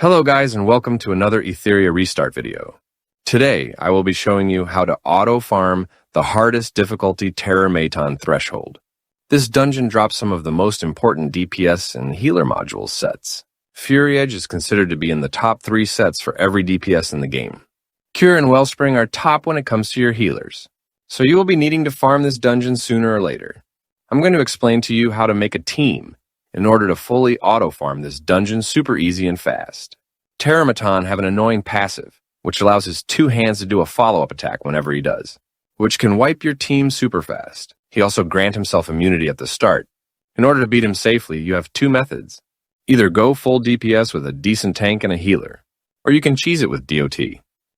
Hello guys and welcome to another Etheria restart video. Today I will be showing you how to auto-farm the hardest difficulty Terrormaton threshold. This dungeon drops some of the most important DPS and healer modules sets. Fury Edge is considered to be in the top 3 sets for every DPS in the game. Cure and Wellspring are top when it comes to your healers, so you will be needing to farm this dungeon sooner or later. I'm going to explain to you how to make a team in order to fully auto-farm this dungeon super easy and fast. Terrormaton have an annoying passive, which allows his 2 hands to do a follow-up attack whenever he does, which can wipe your team super fast. He also grants himself immunity at the start. In order to beat him safely, you have 2 methods. Either go full DPS with a decent tank and a healer, or you can cheese it with DOT.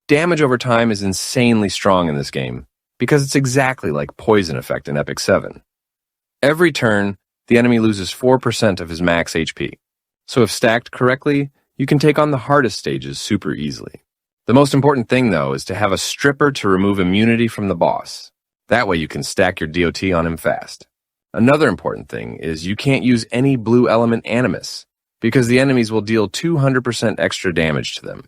Damage over time is insanely strong in this game, because it's exactly like Poison Effect in Epic 7. Every turn, the enemy loses 4% of his max HP. So if stacked correctly, you can take on the hardest stages super easily. The most important thing, though, is to have a stripper to remove immunity from the boss. That way you can stack your DOT on him fast. Another important thing is you can't use any blue element animus, because the enemies will deal 200% extra damage to them.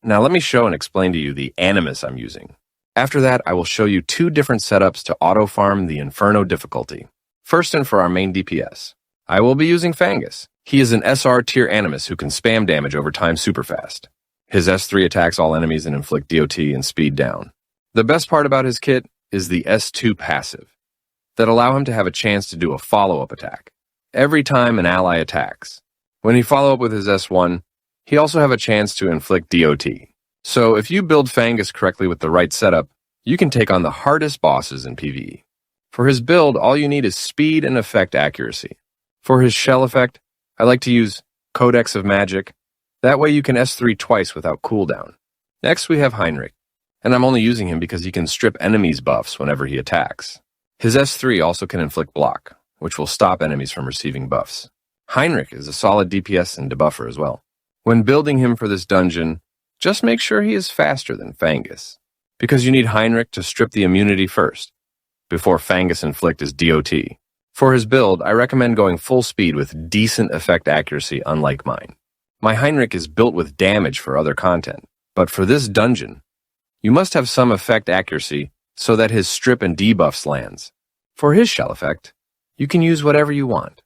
Now let me show and explain to you the animus I'm using. After that, I will show you 2 different setups to auto-farm the Inferno difficulty. First, and for our main DPS, I will be using Fangus. He is an SR tier animus who can spam damage over time super fast. His S3 attacks all enemies and inflict DOT and speed down. The best part about his kit is the S2 passive, that allow him to have a chance to do a follow-up attack every time an ally attacks. When he follow up with his S1, he also have a chance to inflict DOT. So if you build Fangus correctly with the right setup, you can take on the hardest bosses in PvE. For his build, all you need is speed and effect accuracy. For his shell effect, I like to use Codex of Magic. That way you can S3 twice without cooldown. Next we have Heinrich, and I'm only using him because he can strip enemies buffs whenever he attacks. His S3 also can inflict block, which will stop enemies from receiving buffs. Heinrich is a solid DPS and debuffer as well. When building him for this dungeon, just make sure he is faster than Fangus, because you need Heinrich to strip the immunity first, before Fangus inflict his DOT. For his build, I recommend going full speed with decent effect accuracy unlike mine. My Heinrich is built with damage for other content, but for this dungeon, you must have some effect accuracy so that his strip and debuffs lands. For his shell effect, you can use whatever you want,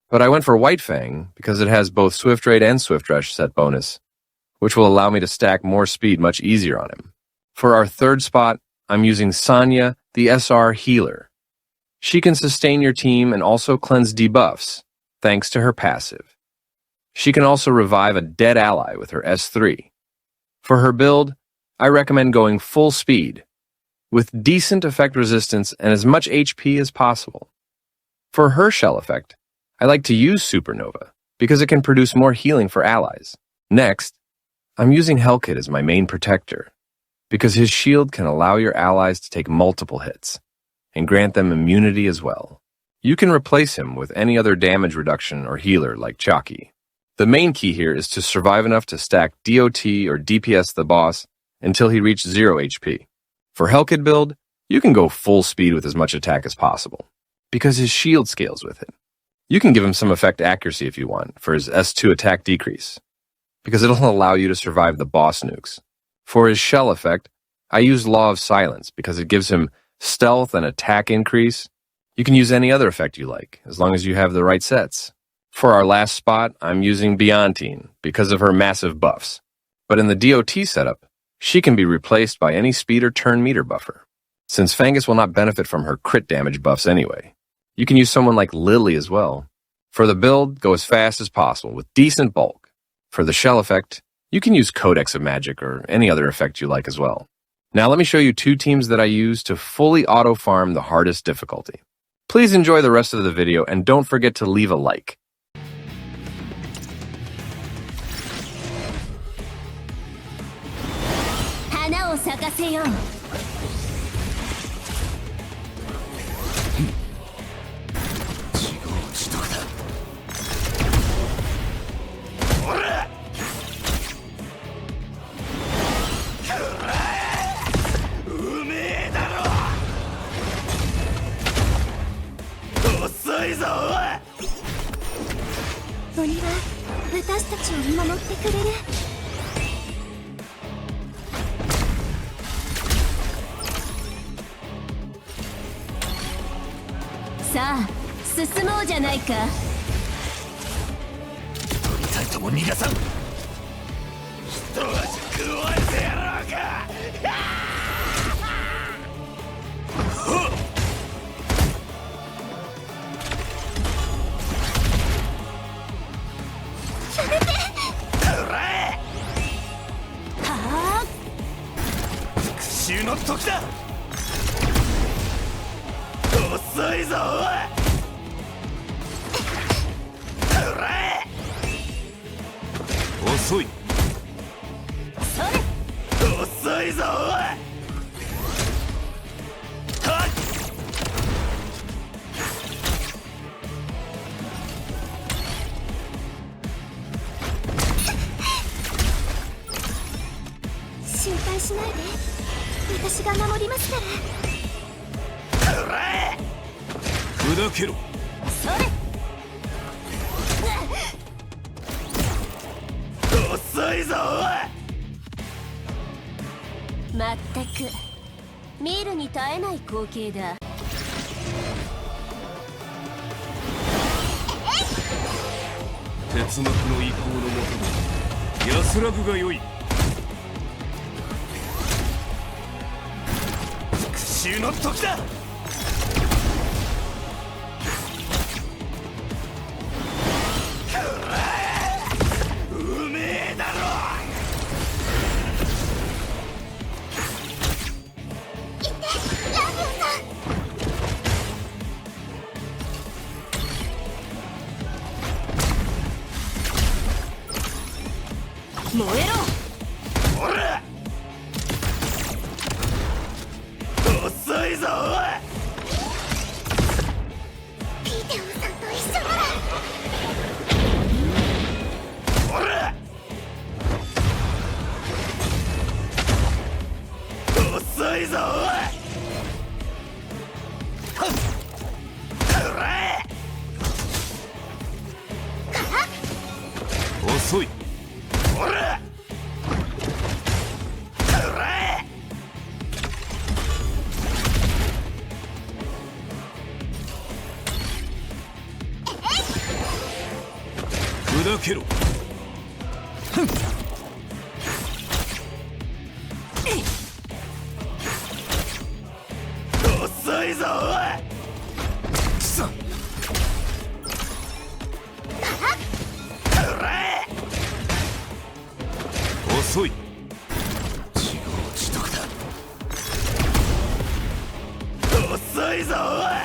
but I went for White Fang because it has both Swift Raid and Swift Rush set bonus, which will allow me to stack more speed much easier on him. For our third spot, I'm using Sania, the SR healer. She can sustain your team and also cleanse debuffs, thanks to her passive. She can also revive a dead ally with her S3. For her build, I recommend going full speed, with decent effect resistance and as much HP as possible. For her shell effect, I like to use Supernova, because it can produce more healing for allies. Next, I'm using Helkid as my main protector, because his shield can allow your allies to take multiple hits, and grant them immunity as well. You can replace him with any other damage reduction or healer like Chalky. The main key here is to survive enough to stack DOT or DPS the boss until he reaches 0 HP. For Helkid build, you can go full speed with as much attack as possible, because his shield scales with it. You can give him some effect accuracy if you want for his S2 attack decrease, because it'll allow you to survive the boss nukes. For his shell effect, I use Law of Silence because it gives him stealth and attack increase. You can use any other effect you like, as long as you have the right sets. For our last spot, I'm using Beyontine because of her massive buffs. But in the DOT setup, she can be replaced by any speed or turn meter buffer. Since Fangus will not benefit from her crit damage buffs anyway, you can use someone like Lily as well. For the build, go as fast as possible with decent bulk. For the shell effect, you can use Codex of Magic or any other effect you like as well. Now let me show you 2 teams that I use to fully auto-farm the hardest difficulty. Please enjoy the rest of the video and don't forget to leave a like. Oniは私たちを見守ってくれる。さあ進もうじゃないか。二人とも逃がさん。一味食われてやろうか。復讐の時だ。遅いぞおい。遅い。遅いぞおい。心配しないで、私が守りますから。砕けろ。それ。遅いぞおい。まったく見るに耐えない光景だ。鉄幕の意向のもとで安らぐがよい。復讐の時だ。うめえだろ。燃えろ。ほら遅いぞおい。ピーテオンさんと一緒なら。ほら遅いぞおい。遅い。ほら砕けろ。遅いぞおい。くそ。遅い。自業自得だ。遅いぞおい。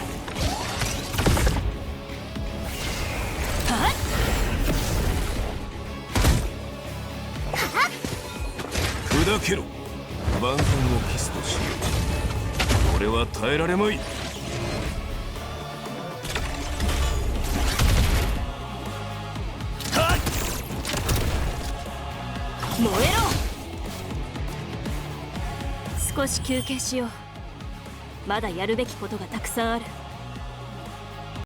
砕けろ。万全を期すとしよう。俺は耐えられまい。燃えろ。少し休憩しよう。まだやるべきことがたくさんある。